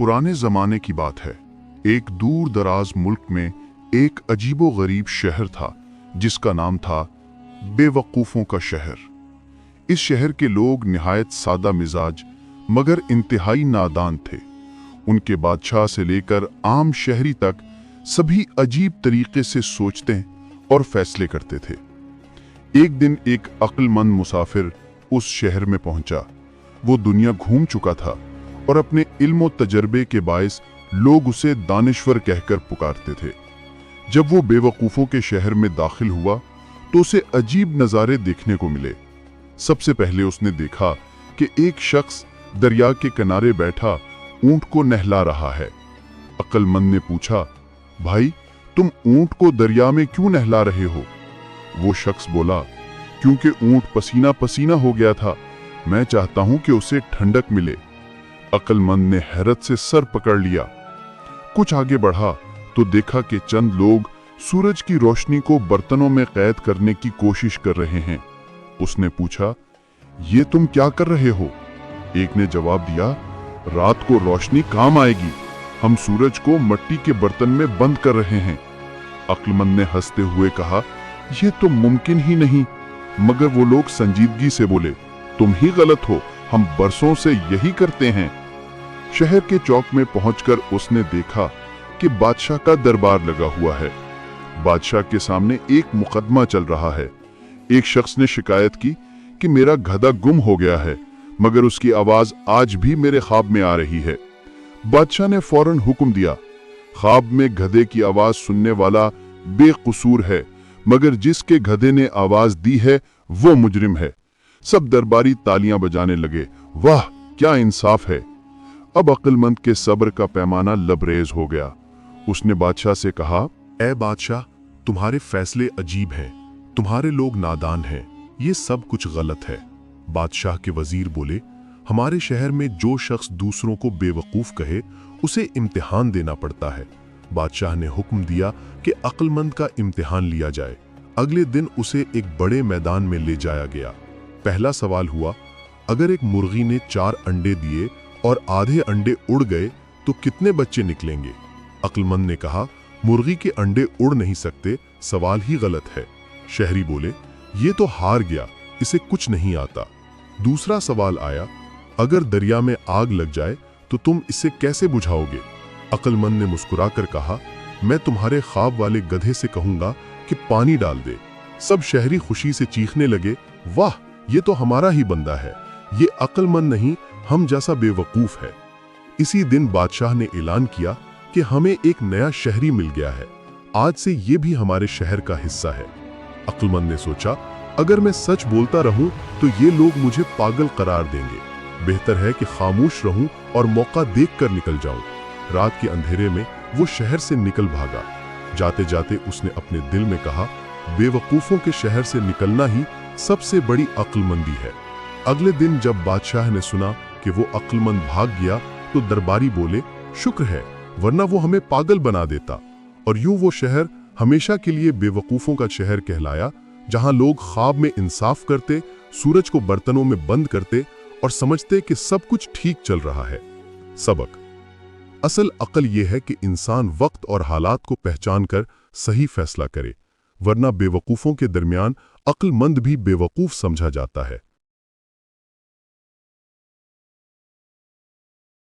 पुराने जमाने की बात है। एक दूर दराज मुल्क में एक अजीबो गरीब शहर था जिसका नाम था बेवकूफ़ों का शहर। इस शहर के लोग निहायत सादा मिजाज मगर इंतहाई नादान थे। उनके बादशाह से लेकर आम शहरी तक सभी अजीब तरीके से सोचते और फैसले करते थे। एक दिन एक अक्लमंद मुसाफिर उस शहर में पहुंचा। वो दुनिया घूम चुका था और अपने इल्म और तजर्बे के बायस लोग उसे दानिश्वर कहकर पुकारते थे। जब वो बेवकूफ़ों के शहर में दाखिल हुआ तो उसे अजीब नज़ारे देखने को मिले। सबसे पहले उसने देखा कि एक शख्स दरिया के किनारे बैठा ऊंट को नहला रहा है। अक्लमंद ने पूछा, भाई तुम ऊंट को दरिया में क्यों नहला रहे हो? वो शख्स बोला, क्योंकि ऊंट पसीना पसीना हो गया था, मैं चाहता हूं कि उसे ठंडक मिले। अक्लमंद ने हैरत से सर पकड़ लिया। कुछ आगे बढ़ा तो देखा कि चंद लोग सूरज की रोशनी को बर्तनों में कैद करने की कोशिश कर रहे हैं। उसने पूछा, ये तुम क्या कर रहे हो? एक ने जवाब दिया, रात को रोशनी काम आएगी, हम सूरज को मिट्टी के बर्तन में बंद कर रहे हैं। अक्लमंद ने हंसते हुए कहा, यह तो मुमकिन ही नहीं। मगर वो लोग संजीदगी से बोले, तुम ही गलत हो, हम बरसों से यही करते हैं। शहर के चौक में पहुंचकर उसने देखा कि बादशाह का दरबार लगा हुआ है। बादशाह के सामने एक मुकदमा चल रहा है। एक शख्स ने शिकायत की कि मेरा गधा गुम हो गया है, मगर उसकी आवाज आज भी मेरे ख्वाब में आ रही है। बादशाह ने फौरन हुक्म दिया, ख्वाब में गधे की आवाज सुनने वाला बेकसूर है, मगर जिसके गधे ने आवाज दी है वो मुजरिम है। सब दरबारी तालियां बजाने लगे, वाह क्या इंसाफ है। अब अक्लमंद के सब्र का पैमाना लबरेज हो गया। उसने बादशाह से कहा, ए बादशाह, तुम्हारे फैसले अजीब हैं, तुम्हारे लोग नादान हैं, ये सब कुछ गलत है। बादशाह के वजीर बोले, हमारे शहर में जो शख्स दूसरों को बेवकूफ कहे उसे इम्तिहान देना पड़ता है। बादशाह ने हुक्म दिया कि अक्लमंद का इम्तिहान लिया जाए। अगले दिन उसे एक बड़े मैदान में ले जाया गया। पहला सवाल हुआ, अगर एक मुर्गी ने 4 अंडे दिए और आधे अंडे उड़ गए तो कितने बच्चे निकलेंगे? अक्लमंद ने कहा, मुर्गी के अंडे उड़ नहीं सकते, सवाल ही गलत है। शहरी बोले, ये तो हार गया, इसे कुछ नहीं आता। दूसरा सवाल आया, अगर दरिया में आग लग जाए तो तुम इसे कैसे बुझाओगे? अक्लमंद ने मुस्कुराकर कहा, मैं तुम्हारे ख्वाब वाले गधे से कहूंगा कि पानी डाल दे। सब शहरी खुशी से चीखने लगे, वाह ये तो हमारा ही बंदा है, ये अक्लमंद नहीं हम जैसा बेवकूफ है। इसी दिन बादशाह ने ऐलान किया कि हमें एक नया शहरी मिल गया है, आज से ये भी हमारे शहर का हिस्सा है। अक्लमंद ने सोचा, अगर मैं सच बोलता रहूं तो ये लोग मुझे पागल करार देंगे, बेहतर है कि खामोश रहूं और मौका देखकर निकल जाऊं। रात के अंधेरे में वो शहर से निकल भागा। जाते जाते उसने अपने दिल में कहा, बेवकूफों के शहर से निकलना ही सबसे बड़ी अक्लमंदी है। अगले दिन जब बादशाह ने सुना कि वो अक्लमंद भाग गया तो दरबारी बोले, शुक्र है, वरना वो हमें पागल बना देता। और यूं वो शहर हमेशा के लिए बेवकूफों का शहर कहलाया, जहां लोग ख्वाब में इंसाफ करते, सूरज को बर्तनों में बंद करते और समझते कि सब कुछ ठीक चल रहा है। सबक, असल अक्ल यह है कि इंसान वक्त और हालात को पहचान कर सही फैसला करे, वरना बेवकूफों के दरमियान अक्लमंद भी बेवकूफ समझा जाता है।